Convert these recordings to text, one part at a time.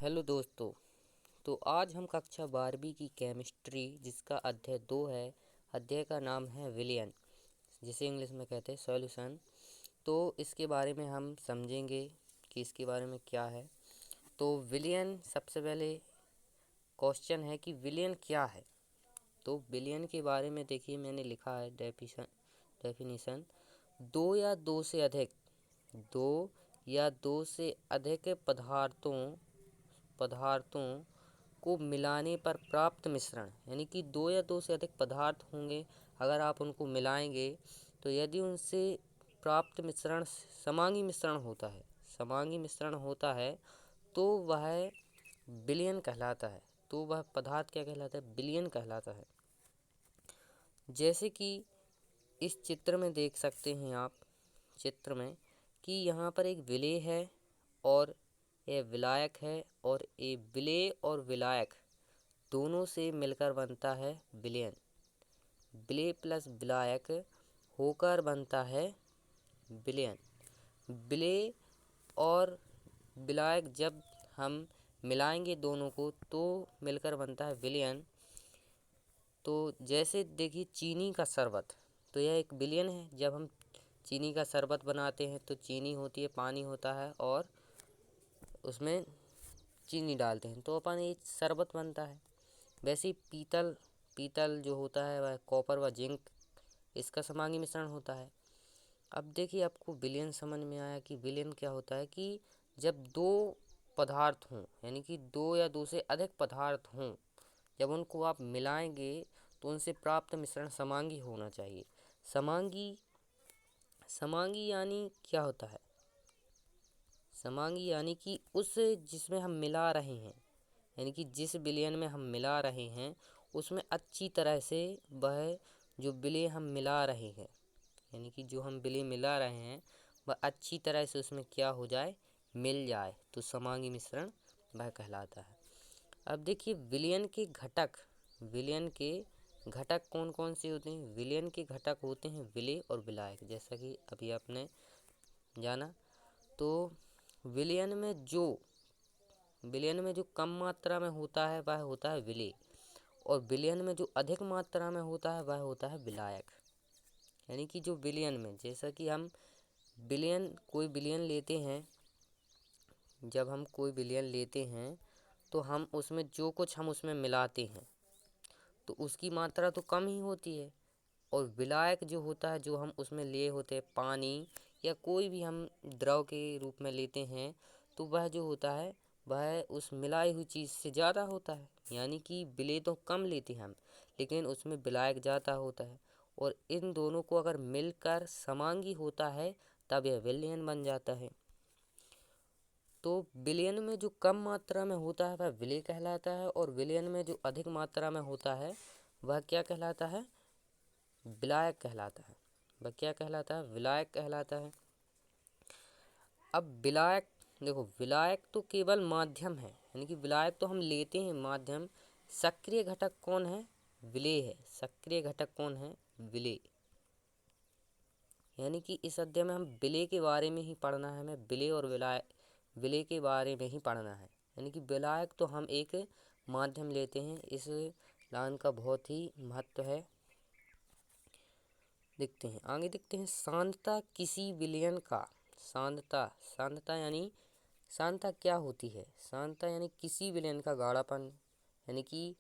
Hello दोस्तों। तो आज हम कक्षा 12वीं की केमिस्ट्री जिसका अध्याय 2 है। अध्याय का नाम है विलयन, जिसे इंग्लिश में कहते हैं सॉल्यूशन। तो इसके बारे में हम समझेंगे कि इसके बारे में क्या है। तो विलयन, सबसे पहले क्वेश्चन है कि विलयन क्या है। तो विलयन के बारे में देखिए, मैंने लिखा है डेफिनेशन। दो या दो से अधिक पदार्थों को मिलाने पर प्राप्त मिश्रण, यानी कि दो या दो से अधिक पदार्थ होंगे, अगर आप उनको मिलाएंगे तो यदि उनसे प्राप्त मिश्रण समांगी मिश्रण होता है तो वह विलयन कहलाता है। तो वह पदार्थ क्या कहलाता है? विलयन कहलाता है। जैसे कि इस चित्र में देख सकते हैं आप, चित्र में कि यहाँ पर एक विलेय है और यह विलायक है, और ये विलेय और विलायक दोनों से मिलकर बनता है विलयन। विलेय प्लस विलायक होकर बनता है विलयन। विलेय और विलायक जब हम मिलाएंगे दोनों को तो मिलकर बनता है विलयन। तो जैसे देखिए चीनी का शरबत, तो यह एक विलयन है। जब हम चीनी का शरबत बनाते हैं तो चीनी होती है, पानी होता है और उसमें चीनी डालते हैं तो अपन ये शरबत बनता है। वैसे ही पीतल जो होता है वह कॉपर व जिंक, इसका समांगी मिश्रण होता है। अब देखिए आपको विलयन समझ में आया कि विलयन क्या होता है कि जब दो पदार्थ हों, यानी कि दो या दो से अधिक पदार्थ हों, जब उनको आप मिलाएंगे तो उनसे प्राप्त मिश्रण समांगी होना चाहिए। समांगी यानी क्या होता है? समांगी यानी कि उस जिसमें हम मिला रहे हैं, यानी कि जिस विलयन में हम मिला रहे हैं उसमें अच्छी तरह से वह जो विलय हम मिला रहे हैं, यानी कि जो हम विलय मिला रहे हैं वह अच्छी तरह से उसमें क्या हो जाए, मिल जाए, तो समांगी मिश्रण वह कहलाता है। अब देखिए विलयन के घटक कौन कौन से होते हैं। विलयन के घटक होते हैं विलेय और विलायक, जैसा कि अभी आपने जाना। तो विलयन में जो कम मात्रा में होता है वह होता है विलेय, और विलयन में जो अधिक मात्रा में होता है वह होता है विलायक। यानी कि जो विलयन में, जैसा कि हम कोई विलयन लेते हैं, जब हम कोई विलयन लेते हैं तो हम उसमें जो कुछ हम उसमें मिलाते हैं तो उसकी मात्रा तो कम ही होती है। और विलायक जो होता है, जो हम उसमें लिए होते हैं, पानी या कोई भी हम द्रव के रूप में लेते हैं, तो वह जो होता है वह उस मिलाई हुई चीज़ से ज़्यादा होता है। यानी कि विलेय तो कम लेते हैं हम, लेकिन उसमें विलायक ज़्यादा होता है, और इन दोनों को अगर मिलकर समांगी होता है तब यह विलयन बन जाता है। तो विलयन में जो कम मात्रा में होता है वह विलेय कहलाता है, और विलयन में जो अधिक मात्रा में होता है वह क्या कहलाता है? विलायक कहलाता है। वह क्या कहलाता है? विलायक कहलाता है। अब विलायक देखो, विलायक तो केवल माध्यम है, यानी कि विलायक तो हम लेते हैं माध्यम। सक्रिय घटक कौन है? विलेय है। सक्रिय घटक कौन है? विलेय। यानी कि इस अध्याय में हम विलेय के बारे में ही पढ़ना है। हमें विलेय के बारे में ही पढ़ना है। यानी कि विलायक तो हम एक माध्यम लेते हैं। इस लाइन का बहुत ही महत्व है। आगे देखते हैं सांद्रता किसी विलयन का। सांद्रता यानी सांद्रता क्या होती है? सांद्रता यानी किसी विलयन का गाढ़ापन, यानी कि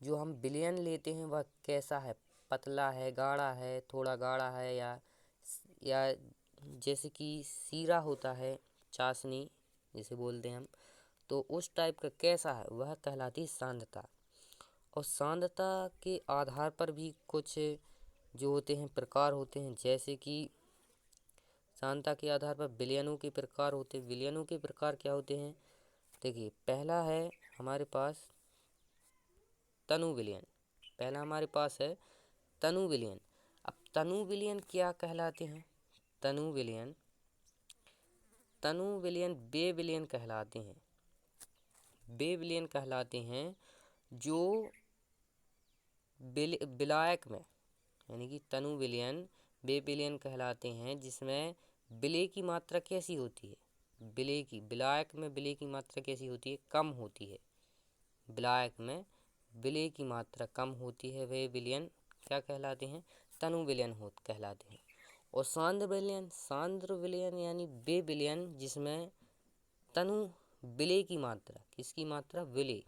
जो हम विलयन लेते हैं वह कैसा है, पतला है, गाढ़ा है, थोड़ा गाढ़ा है, या जैसे कि सीरा होता है, चाशनी जिसे बोलते हैं हम, तो उस टाइप का कैसा है, वह कहलाती है सांद्रता। और सांद्रता के आधार पर भी कुछ जो होते हैं प्रकार होते हैं, जैसे कि सांद्रता के आधार पर विलयनों के प्रकार होते हैं। विलयनों के प्रकार क्या होते हैं? देखिए, पहला है हमारे पास तनु विलयन। तनु विलयन। अब तनु विलयन क्या कहलाते हैं? तनु विलयन वे विलयन कहलाते हैं जो विलायक में, यानी कि तनु विलयन वे विलयन कहलाते हैं जिसमें विलेय की मात्रा कैसी होती है? विलय की, विलायक में विलय की मात्रा कैसी होती है? कम होती है। विलायक में विलय की मात्रा कम होती है, वे विलयन क्या कहलाते हैं? तनु विलयन कहलाते हैं। और सांद्र विलयन, सांद्र विलयन यानी वे विलयन जिसमें तनु विलय की मात्रा, किसकी मात्रा? विलय,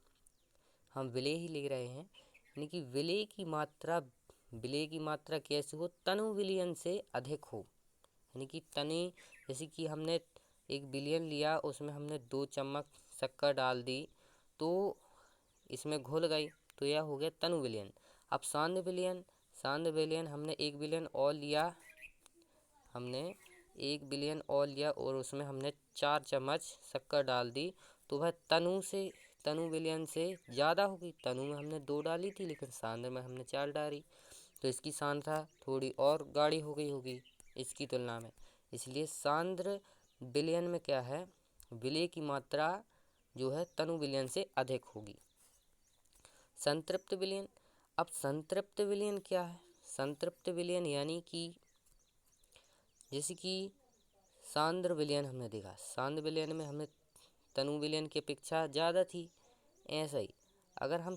हम विलय ही ले रहे हैं, यानी कि विलय की मात्रा, विलय की मात्रा कैसे हो? तनु विलयन से अधिक हो। यानी कि तने, जैसे कि हमने एक विलयन लिया, उसमें हमने 2 चम्मच शक्कर डाल दी, तो इसमें घुल गई, तो यह हो गया तनु विलयन। अब सांद्र विलयन, सांद्र विलयन हमने एक विलयन और लिया, हमने एक विलयन और लिया और उसमें हमने 4 चम्मच शक्कर डाल दी, तो वह तनु विलयन से ज़्यादा होगी। तनु में हमने 2 डाली थी, लेकिन सांद्र में हमने 4 डाली, तो इसकी सांद्रता थोड़ी और गाढ़ी हो गई होगी इसकी तुलना में। इसलिए सांद्र विलयन में क्या है? विलय की मात्रा जो है तनु विलयन से अधिक होगी। संतृप्त विलयन, अब संतृप्त विलयन क्या है? संतृप्त विलयन यानी कि जैसे कि सांद्र विलयन हमने देखा, सांद्र विलयन में हमें तनु विलयन की अपेक्षा ज़्यादा थी। ऐसा ही अगर हम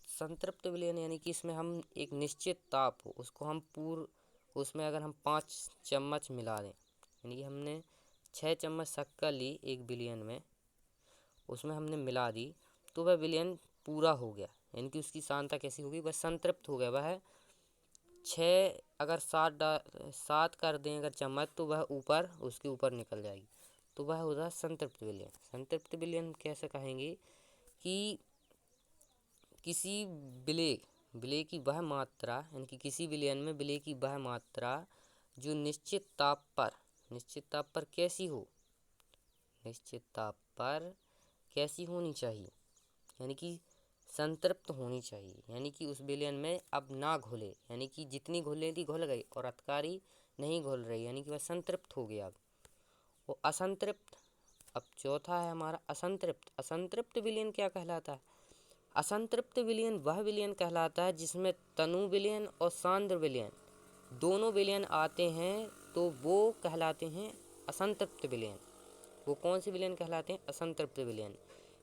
संतृप्त विलयन यानी कि इसमें हम एक निश्चित ताप हो, उसको हम उसमें अगर हम 5 चम्मच मिला दें, यानी कि हमने 6 चम्मच शक्कर ली एक विलयन में, उसमें हमने मिला दी, तो वह विलयन पूरा हो गया, यानी कि उसकी सांद्रता कैसी होगी? वह संतृप्त हो गया। वह 6 अगर 7 कर दें अगर चम्मच, तो वह उसके ऊपर निकल जाएगी, तो वह होगा संतृप्त विलयन। संतृप्त विलयन कैसे कहेंगे? कि किसी विलय की वह मात्रा, यानी कि किसी विलयन में विलय की वह मात्रा जो निश्चित ताप पर कैसी हो? निश्चित ताप पर कैसी होनी चाहिए? यानी कि संतृप्त होनी चाहिए, यानी कि उस विलयन में अब ना घुले, यानी कि जितनी घुलने थी घुल गई और अतकारी नहीं घुल रही, यानी कि वह संतृप्त हो गया। अब वो असंतृप्त, अब चौथा है हमारा असंतृप्त। असंतृप्त विलयन क्या कहलाता है? असंतृप्त विलयन वह विलयन कहलाता है जिसमें तनु विलयन और सांद्र विलयन दोनों विलयन आते हैं, तो वो कहलाते हैं असंतृप्त विलयन। वो कौन से विलयन कहलाते हैं? असंतृप्त विलयन।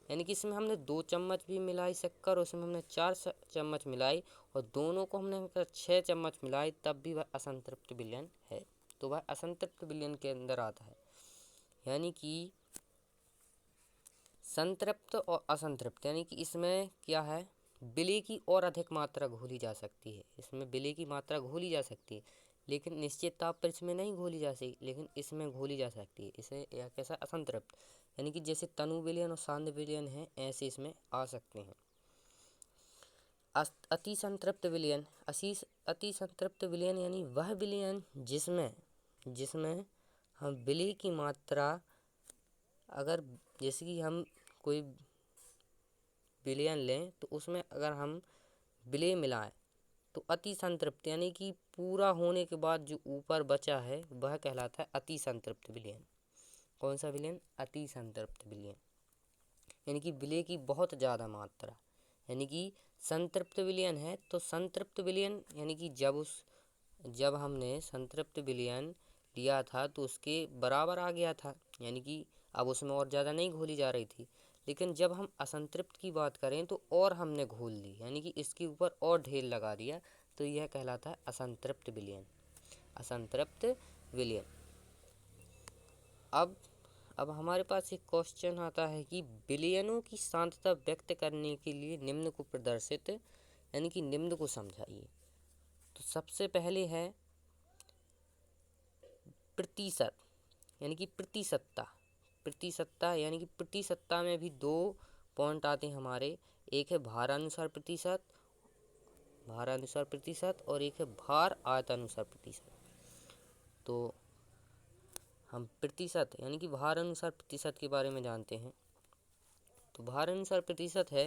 यानी कि इसमें हमने 2 चम्मच भी मिलाई शक्कर, उसमें हमने 4 चम्मच मिलाई और दोनों को हमने 6 चम्मच मिलाई, तब भी वह असंतृप्त विलयन है, तो वह असंतृप्त विलयन के अंदर आता है। यानी कि संतृप्त और असंतृप्त, यानी कि इसमें क्या है? विलय की और अधिक मात्रा घोली जा सकती है, इसमें विलय की मात्रा घोली जा सकती है, लेकिन निश्चित ताप पर इसमें नहीं घोली जा सकती, लेकिन इसमें घोली जा सकती है। इसे यह कैसा? असंतृप्त, यानी कि जैसे तनु विलयन और सांद्र विलयन है, ऐसे इसमें आ सकते हैं। अति संतृप्त विलयन, अति संतृप्त विलयन यानी वह विलयन जिसमें हम विलय की मात्रा, अगर जैसे कि हम कोई विलयन लें, तो उसमें अगर हम विलय मिलाएं, तो अति संतृप्त, यानी कि पूरा होने के बाद जो ऊपर बचा है वह कहलाता है अति संतृप्त विलयन। कौन सा विलयन? अति संतृप्त विलयन, यानी कि विलय की बहुत ज़्यादा मात्रा, यानी कि संतृप्त विलयन है, तो संतृप्त विलयन यानी कि जब हमने संतृप्त विलयन लिया था तो उसके बराबर आ गया था, यानी कि अब उसमें और ज़्यादा नहीं घोली जा रही थी। लेकिन जब हम असंतृप्त की बात करें तो और हमने घोल ली, यानी कि इसके ऊपर और ढेर लगा दिया, तो यह कहलाता है असंतृप्त विलयन। असंतृप्त विलयन। अब हमारे पास एक क्वेश्चन आता है कि विलयनों की सांद्रता व्यक्त करने के लिए निम्न को प्रदर्शित, यानी कि निम्न को समझाइए। तो सबसे पहले है प्रतिशत, यानी कि प्रतिशतता, यानी कि प्रतिशतता में भी 2 पॉइंट आते हैं हमारे। एक है भारानुसार प्रतिशत और एक है भार आयतानुसार प्रतिशत। तो हम प्रतिशत यानी कि भार अनुसार प्रतिशत के बारे में जानते हैं। तो भार अनुसार प्रतिशत है,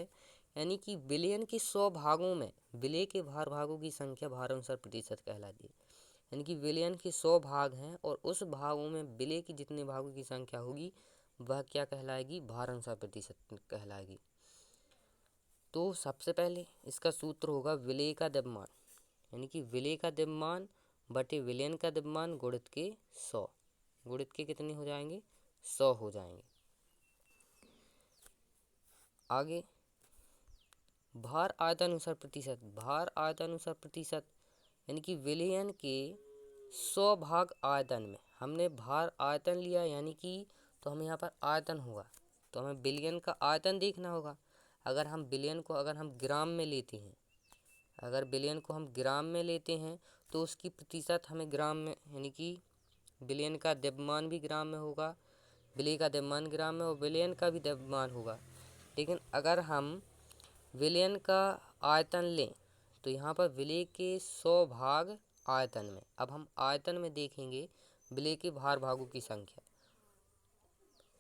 यानी कि विलयन के 100 भागों में विलय के भागों की संख्या भार अनुसार प्रतिशत कहलाती है। यानी कि विलयन के 100 भाग हैं और उस भागों में विलय की जितने भागों की संख्या होगी वह क्या कहलाएगी? भार अनुसार प्रतिशत कहलाएगी। तो सबसे पहले इसका सूत्र होगा विलय का द्रव्यमान, यानी कि विलय का द्रव्यमान बटे विलयन का द्रव्यमान गुणित के 100, गुणित के कितने हो जाएंगे? 100 हो जाएंगे। आगे भार आयतानुसार प्रतिशत। भार आयतानुसार प्रतिशत यानी कि विलयन के 100 भाग आयतन में। हमने भार आयतन लिया यानी कि तो हमें यहाँ पर आयतन होगा, तो हमें बिलियन का आयतन देखना होगा। अगर हम बिलियन को अगर हम ग्राम में लेते हैं, अगर बिलियन को हम ग्राम में लेते हैं तो उसकी प्रतिशत हमें ग्राम में, यानी कि बिलियन का द्रव्यमान भी ग्राम में होगा, विलय का द्रव्यमान ग्राम में और विलयन का भी द्रव्यमान होगा। लेकिन अगर हम विलयन का आयतन लें तो यहाँ पर विलय के 100 भाग आयतन में। अब हम आयतन में देखेंगे विलय के भार भागों की संख्या,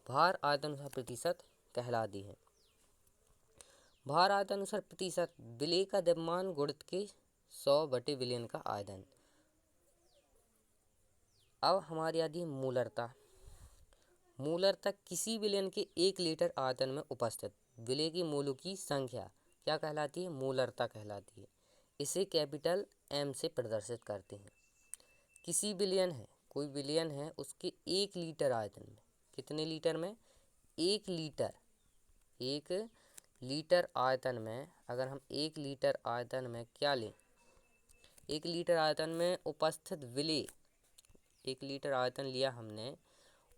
भार आयतानुसार प्रतिशत कहलाती है। भार आयतानुसार प्रतिशत विलय का द्रव्यमान गुणित के 100 बटे विलयन का आयतन। अब हमारी आती है मूलरता। मूलरता किसी विलयन के 1 लीटर आयतन में उपस्थित विलय की मोलों की संख्या क्या कहलाती है? मूलरता कहलाती है। इसे कैपिटल M से प्रदर्शित करते हैं। किसी विलयन है, कोई विलयन है, उसके 1 लीटर आयतन में, कितने लीटर में? 1 लीटर। 1 लीटर आयतन में अगर हम 1 लीटर आयतन में क्या लें, 1 लीटर आयतन में उपस्थित विलय, 1 लीटर आयतन लिया हमने,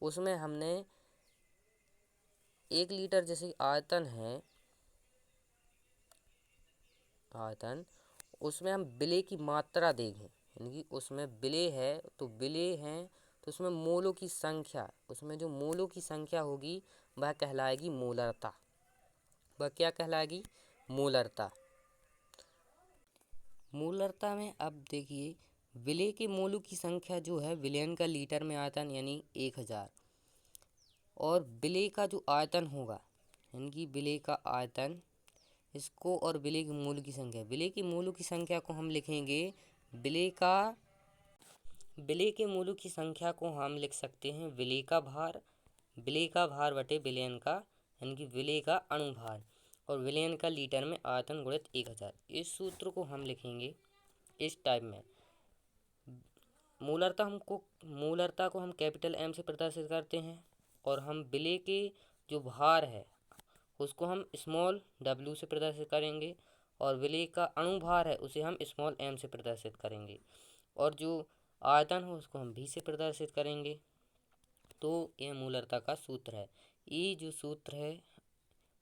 उसमें हमने 1 लीटर जैसे आयतन है, आयतन, उसमें हम विलय की मात्रा देखें, यानी कि उसमें विलय है तो विलय है तो उसमें मोलों की संख्या, उसमें जो मोलों की संख्या होगी वह कहलाएगी मूलरता। वह क्या कहलाएगी? मूलरता। मूलरता में अब देखिए विलय के मोलों की संख्या जो है विलयन का लीटर में आयतन यानी 1000, और विलय का जो आयतन होगा यानी कि विलय का आयतन, इसको और विलय के मोल की संख्या, विलय के मोलों की संख्या को हम लिखेंगे, विलय के मोलों की संख्या को हम लिख सकते हैं विलय का भार बटे विलयन का, यानी कि विलय का अणुभार और विलयन का लीटर में आयतन गुणित 1000। इस सूत्र को हम लिखेंगे इस टाइप में। मूलरता को हम कैपिटल M से प्रदर्शित करते हैं और हम विलय के जो भार है उसको हम स्मॉल w से प्रदर्शित करेंगे और विलय का अणुभार है उसे हम स्मॉल m से प्रदर्शित करेंगे और जो आयतन हो उसको हम v से प्रदर्शित करेंगे। तो यह मूलरता का सूत्र है। ये जो सूत्र है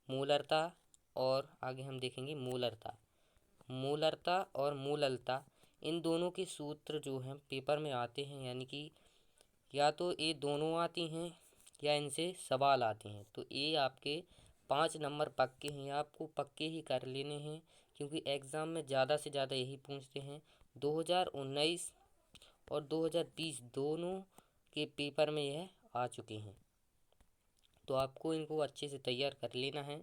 मूलरता, और आगे हम देखेंगे मूलरता और मूललता, इन दोनों के सूत्र जो हैं पेपर में आते हैं, यानी कि या तो ये दोनों आती हैं या इनसे सवाल आते हैं। तो ये आपके 5 नंबर पक्के हैं, आपको पक्के ही कर लेने हैं क्योंकि एग्ज़ाम में ज़्यादा से ज़्यादा यही पूछते हैं। 2019 और 2020 दोनों के पेपर में यह आ चुके हैं, तो आपको इनको अच्छे से तैयार कर लेना है।